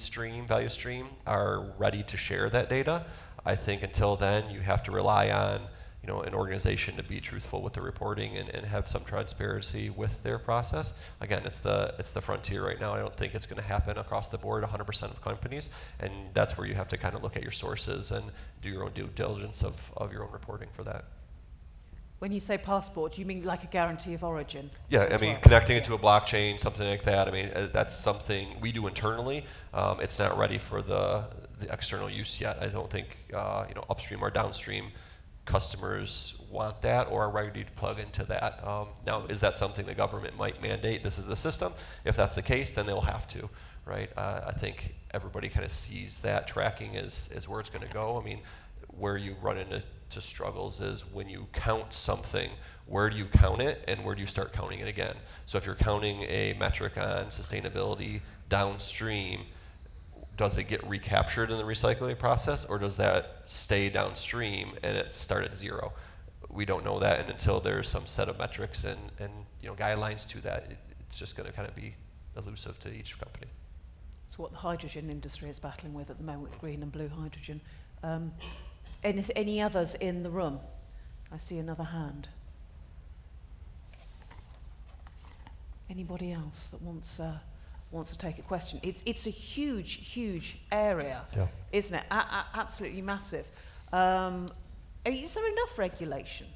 value stream are ready to share that data, I think until then you have to rely on an organization to be truthful with the reporting and have some transparency with their process. Again, it's the frontier right now. I don't think it's going to happen across the board 100% of companies, and that's where you have to kind of look at your sources and do your own due diligence of your own reporting for that. When you say passport, do you mean like a guarantee of origin? Yeah, I mean, connecting it to a blockchain, something like that. I mean, that's something we do internally. It's not ready for the external use yet. I don't think upstream or downstream customers want that or are ready to plug into that. Now, is that something the government might mandate? This is the system. If that's the case, then they'll have to, right? I think everybody kind of sees that tracking is where it's going to go. I mean, where you run into struggles is when you count something, where do you count it and where do you start counting it again? So if you're counting a metric on sustainability downstream, does it get recaptured in the recycling process, or does that stay downstream and it start at zero? We don't know that, and until there's some set of metrics and guidelines to that, it's just going to kind of be elusive to each company. It's what the hydrogen industry is battling with at the moment, with green and blue hydrogen. Any others in the room? I see another hand. Anybody else that wants to take a question? It's a huge area, yeah. Isn't it? Absolutely massive. Is there enough regulation?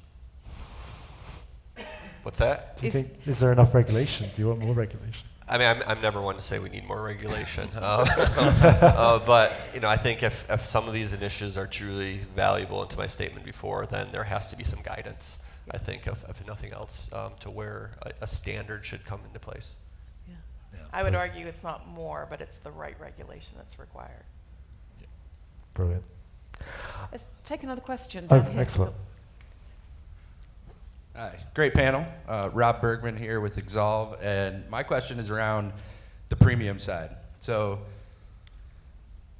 What's that? Is there enough regulation? Do you want more regulation? I mean, I'm never one to say we need more regulation, but I think if some of these initiatives are truly valuable, and to my statement before, then there has to be some guidance. I think, if nothing else, to where a standard should come into place. Yeah. I would argue it's not more, but it's the right regulation that's required. Brilliant. Let's take another question. Oh, Down here. excellent. Hi, great panel. Rob Bergman here with Exsolve, and my question is around the premium side. So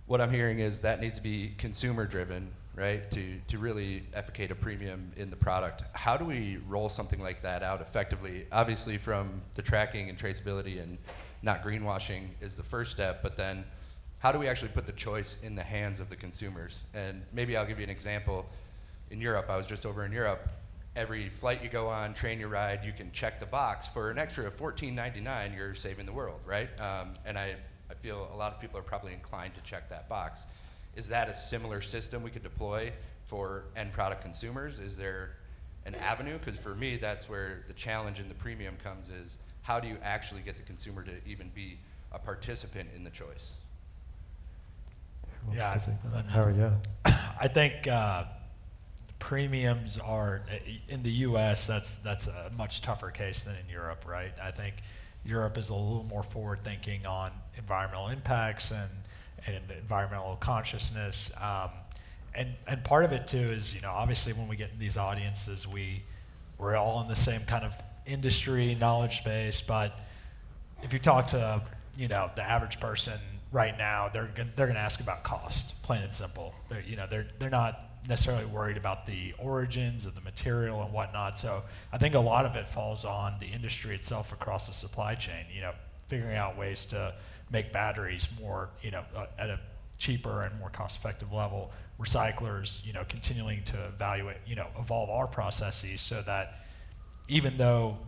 what I'm hearing is that needs to be consumer driven, right, to really efficate a premium in the product. How do we roll something like that out effectively? Obviously from the tracking and traceability and not greenwashing is the first step, but then how do we actually put the choice in the hands of the consumers? And maybe I'll give you an example. In Europe, I was just over in Europe. Every flight you go on, train you ride, you can check the box. For an extra $14.99, you're saving the world, right? And I feel a lot of people are probably inclined to check that box. Is that a similar system we could deploy for end product consumers? Is there an avenue? Because for me, that's where the challenge in the premium comes is how do you actually get the consumer to even be a participant in the choice? Who wants Yeah, to take that? Harry, yeah. I think premiums are in the U.S. That's a much tougher case than in Europe, right? I think Europe is a little more forward-thinking on environmental impacts and environmental consciousness, and part of it too is obviously when we get in these audiences we're all in the same kind of industry knowledge base, but if you talk to the average person right now they're going to ask about cost, plain and simple. They're not necessarily worried about the origins of the material and whatnot. So I think a lot of it falls on the industry itself across the supply chain. Figuring out ways to make batteries more, at a cheaper and more cost-effective level. Recyclers, continuing to evaluate, evolve our processes so that even though,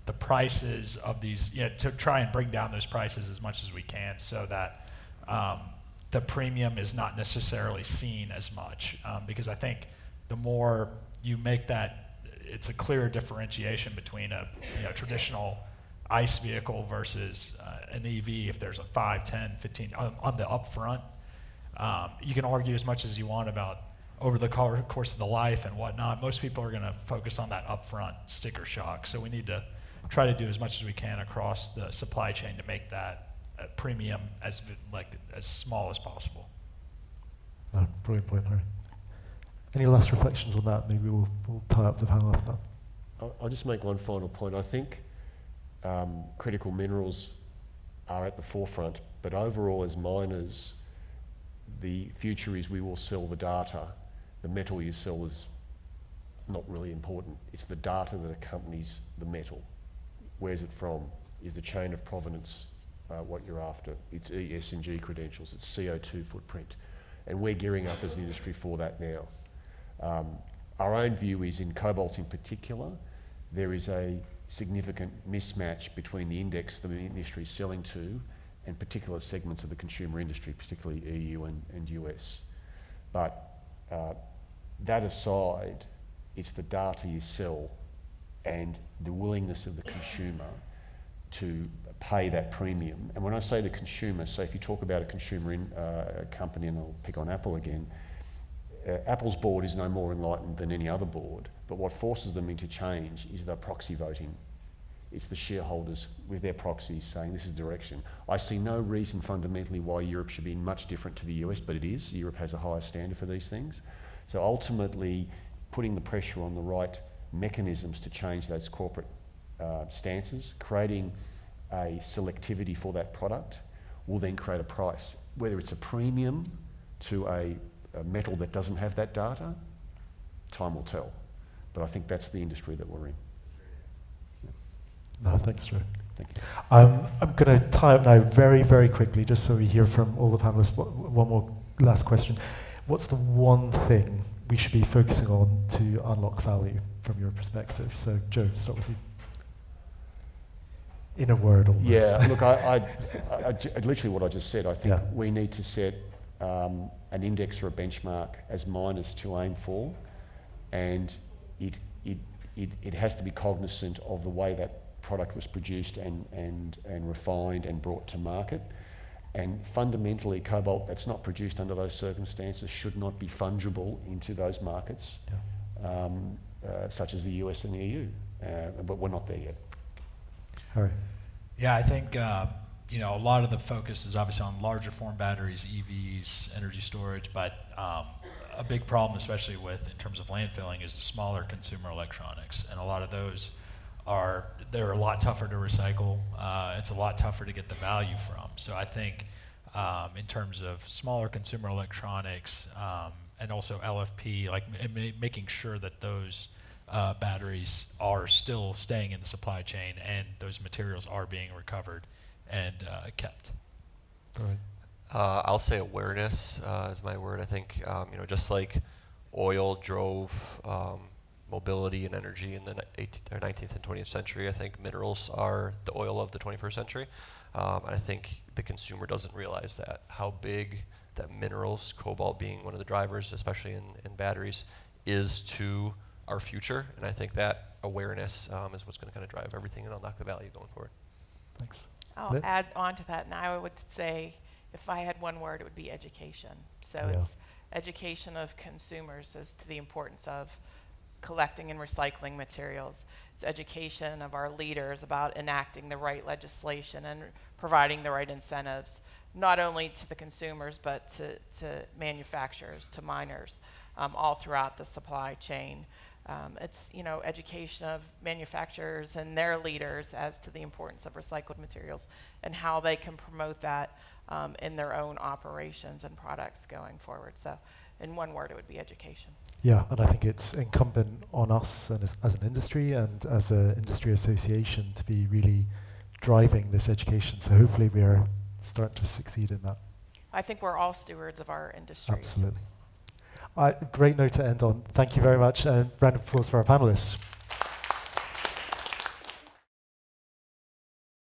the prices of these, to try and bring down those prices as much as we can so that the premium is not necessarily seen as much. Because I think the more you make that, it's a clear differentiation between a traditional ICE vehicle versus an EV. If there's a 5, 10, 15 on the upfront, you can argue as much as you want about over the course of the life and whatnot. Most people are going to focus on that upfront sticker shock. So we need to try to do as much as we can across the supply chain to make that premium as small as possible. Brilliant point, Harry. Any last reflections on that? Maybe we'll tie up the panel after that. I'll just make one final point. I think critical minerals are at the forefront, but overall as miners, the future is we will sell the data. The metal you sell is not really important. It's the data that accompanies the metal. Where's it from? Is the chain of provenance what you're after? It's ESG credentials, it's CO2 footprint. And we're gearing up as an industry for that now. Our own view is in cobalt in particular, there is a significant mismatch between the index the industry is selling to and particular segments of the consumer industry, particularly EU and US. But that aside, it's the data you sell and the willingness of the consumer to pay that premium. And when I say the consumer, so if you talk about a consumer company, and I'll pick on Apple again, Apple's board is no more enlightened than any other board, but what forces them into change is the proxy voting. It's the shareholders with their proxies saying this is direction. I see no reason fundamentally why Europe should be much different to the US, but it is. Europe has a higher standard for these things. So ultimately, putting the pressure on the right mechanisms to change those corporate stances, creating a selectivity for that product, will then create a price. Whether it's a premium to a metal that doesn't have that data, time will tell. But I think that's the industry that we're in. No, thanks, Drew. Thank you. I'm going to tie up now very, very quickly, just so we hear from all the panelists. One more last question. What's the one thing we should be focusing on to unlock value from your perspective? So, Joe, start with you. In a word, almost. Yeah, look, I literally what I just said. I think we need to set an index or a benchmark as miners to aim for, and it has to be cognizant of the way that product was produced and refined and brought to market. And fundamentally, cobalt that's not produced under those circumstances should not be fungible into those markets, such as the US and the EU. But we're not there yet. Harry. Yeah, I think a lot of the focus is obviously on larger form batteries, EVs, energy storage, but a big problem, especially in terms of landfilling, is the smaller consumer electronics, and a lot of those they're a lot tougher to recycle. It's a lot tougher to get the value from. So I think in terms of smaller consumer electronics and also LFP, making sure that those batteries are still staying in the supply chain and those materials are being recovered and kept. All right. I'll say awareness is my word. I think just like oil drove mobility and energy in the 19th and 20th century, I think minerals are the oil of the 21st century. And I think the consumer doesn't realize how big that minerals, cobalt being one of the drivers, especially in batteries, is to our future. And I think that awareness is what's going to kind of drive everything and unlock the value going forward. Thanks. I'll add on to that, and I would say, if I had one word, it would be education. So it's education of consumers as to the importance of collecting and recycling materials. It's education of our leaders about enacting the right legislation and providing the right incentives, not only to the consumers, but to manufacturers, to miners, all throughout the supply chain. It's, you know, education of manufacturers and their leaders as to the importance of recycled materials and how they can promote that in their own operations and products going forward. So in one word, it would be education. Yeah, and I think it's incumbent on us and as an industry and as an industry association to be really driving this education. So hopefully we are starting to succeed in that. I think we're all stewards of our industry. Absolutely. Great note to end on. Thank you very much, and round of applause for our panelists.